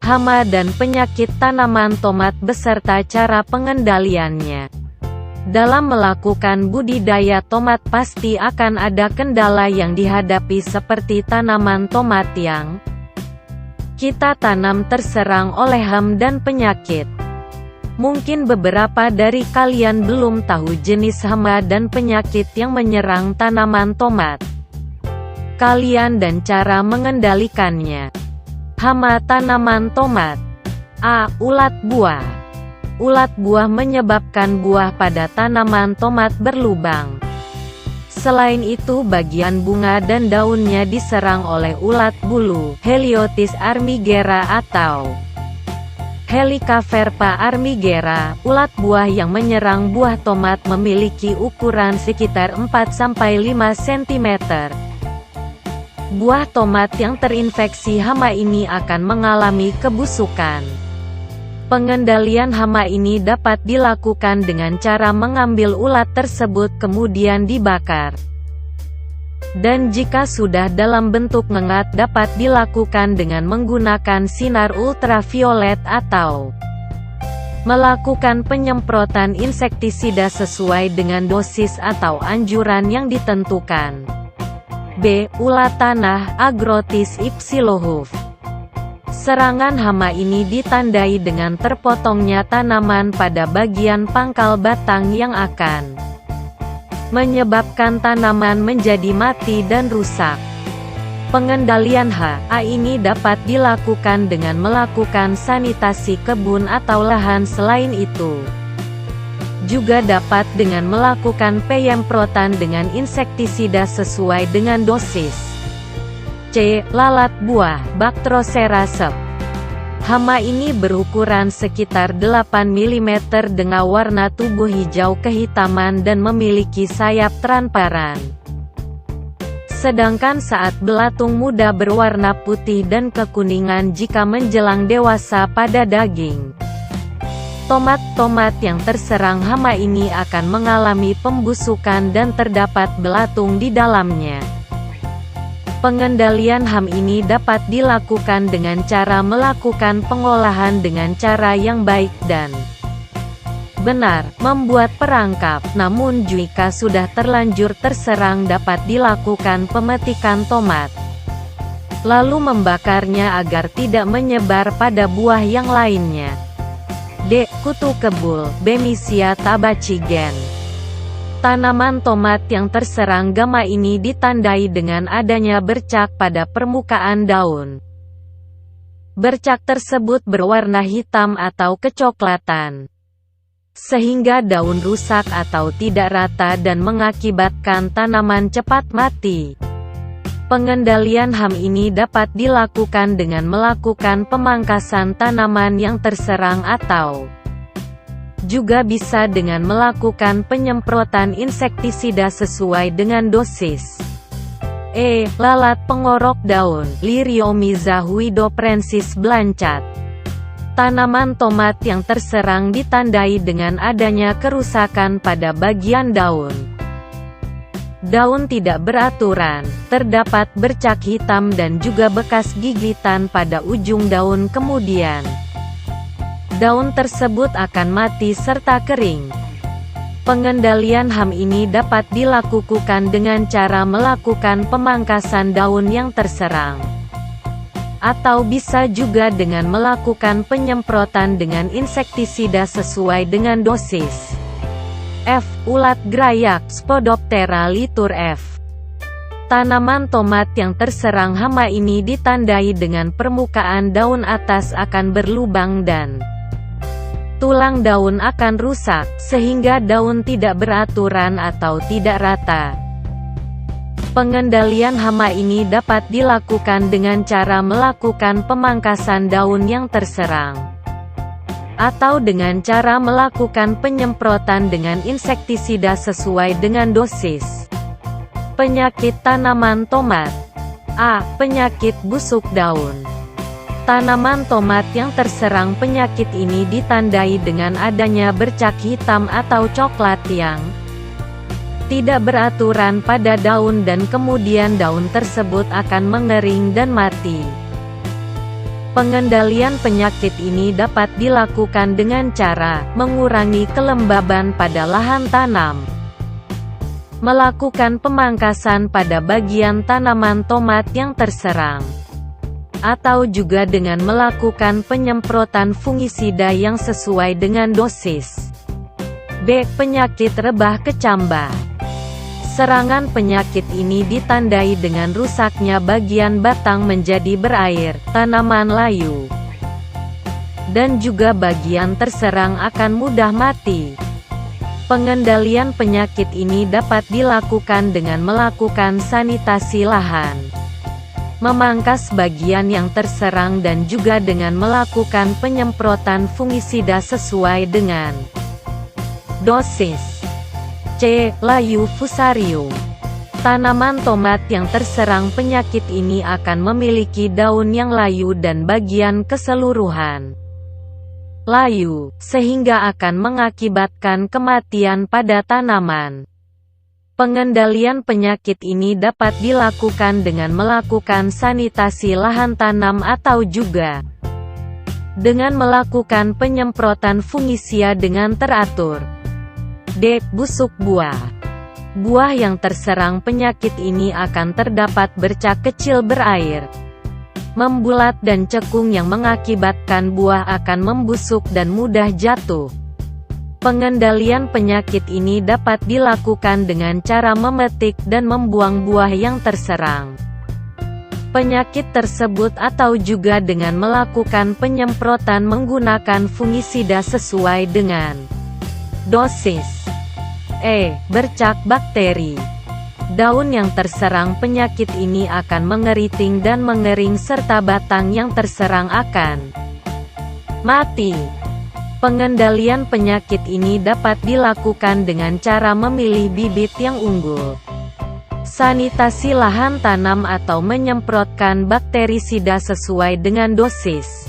hama dan penyakit tanaman tomat beserta cara pengendaliannya. Dalam melakukan budidaya tomat pasti akan ada kendala yang dihadapi seperti tanaman tomat yang kita tanam terserang oleh hama dan penyakit. Mungkin beberapa dari kalian belum tahu jenis hama dan penyakit yang menyerang tanaman tomat kalian dan cara mengendalikannya. Hama tanaman tomat. A. Ulat buah. Ulat buah menyebabkan buah pada tanaman tomat berlubang. Selain itu bagian bunga dan daunnya diserang oleh ulat bulu, Heliotis armigera atau Helicoverpa armigera. Ulat buah yang menyerang buah tomat memiliki ukuran sekitar 4-5 cm. Buah tomat yang terinfeksi hama ini akan mengalami kebusukan. Pengendalian hama ini dapat dilakukan dengan cara mengambil ulat tersebut kemudian dibakar. Dan jika sudah dalam bentuk mengat dapat dilakukan dengan menggunakan sinar ultraviolet atau melakukan penyemprotan insektisida sesuai dengan dosis atau anjuran yang ditentukan. B. Ulat tanah, Agrotis ipsilohuf. Serangan hama ini ditandai dengan terpotongnya tanaman pada bagian pangkal batang yang akan menyebabkan tanaman menjadi mati dan rusak. Pengendalian HA ini dapat dilakukan dengan melakukan sanitasi kebun atau lahan. Selain itu, juga dapat dengan melakukan penyemprotan dengan insektisida sesuai dengan dosis. C. Lalat buah, Bactrocera sep. Hama ini berukuran sekitar 8 mm dengan warna tubuh hijau kehitaman dan memiliki sayap transparan. Sedangkan saat belatung muda berwarna putih dan kekuningan jika menjelang dewasa pada daging. Tomat-tomat yang terserang hama ini akan mengalami pembusukan dan terdapat belatung di dalamnya. Pengendalian hama ini dapat dilakukan dengan cara melakukan pengolahan dengan cara yang baik dan benar, membuat perangkap. Namun jika sudah terlanjur terserang dapat dilakukan pemetikan tomat, lalu membakarnya agar tidak menyebar pada buah yang lainnya. D. Kutu kebul, Bemisia tabacigen. Tanaman tomat yang terserang gama ini ditandai dengan adanya bercak pada permukaan daun. Bercak tersebut berwarna hitam atau kecoklatan, sehingga daun rusak atau tidak rata dan mengakibatkan tanaman cepat mati. Pengendalian hama ini dapat dilakukan dengan melakukan pemangkasan tanaman yang terserang atau juga bisa dengan melakukan penyemprotan insektisida sesuai dengan dosis. E. Lalat pengorok daun, Liriomiza huidoprensis blancat. Tanaman tomat yang terserang ditandai dengan adanya kerusakan pada bagian daun. Daun tidak beraturan, terdapat bercak hitam dan juga bekas gigitan pada ujung daun kemudian daun tersebut akan mati serta kering. Pengendalian hama ini dapat dilakukan dengan cara melakukan pemangkasan daun yang terserang, atau bisa juga dengan melakukan penyemprotan dengan insektisida sesuai dengan dosis. F. Ulat grayak, Spodoptera litur F. Tanaman tomat yang terserang hama ini ditandai dengan permukaan daun atas akan berlubang dan tulang daun akan rusak, sehingga daun tidak beraturan atau tidak rata. Pengendalian hama ini dapat dilakukan dengan cara melakukan pemangkasan daun yang terserang, atau dengan cara melakukan penyemprotan dengan insektisida sesuai dengan dosis. Penyakit tanaman tomat. A. Penyakit busuk daun. Tanaman tomat yang terserang penyakit ini ditandai dengan adanya bercak hitam atau coklat yang tidak beraturan pada daun dan kemudian daun tersebut akan mengering dan mati. Pengendalian penyakit ini dapat dilakukan dengan cara mengurangi kelembaban pada lahan tanam, melakukan pemangkasan pada bagian tanaman tomat yang terserang, atau juga dengan melakukan penyemprotan fungisida yang sesuai dengan dosis. B. Penyakit rebah kecambah. Serangan penyakit ini ditandai dengan rusaknya bagian batang menjadi berair, tanaman layu, dan juga bagian terserang akan mudah mati. Pengendalian penyakit ini dapat dilakukan dengan melakukan sanitasi lahan, memangkas bagian yang terserang dan juga dengan melakukan penyemprotan fungisida sesuai dengan dosis. C. Layu fusarium. Tanaman tomat yang terserang penyakit ini akan memiliki daun yang layu dan bagian keseluruhan layu, sehingga akan mengakibatkan kematian pada tanaman. Pengendalian penyakit ini dapat dilakukan dengan melakukan sanitasi lahan tanam atau juga dengan melakukan penyemprotan fungisida dengan teratur. D. Busuk buah. Buah yang terserang penyakit ini akan terdapat bercak kecil berair, membulat dan cekung yang mengakibatkan buah akan membusuk dan mudah jatuh. Pengendalian penyakit ini dapat dilakukan dengan cara memetik dan membuang buah yang terserang penyakit tersebut atau juga dengan melakukan penyemprotan menggunakan fungisida sesuai dengan dosis. E. Bercak bakteri. Daun yang terserang penyakit ini akan mengeriting dan mengering serta batang yang terserang akan mati. Pengendalian penyakit ini dapat dilakukan dengan cara memilih bibit yang unggul, sanitasi lahan tanam atau menyemprotkan bakterisida sesuai dengan dosis.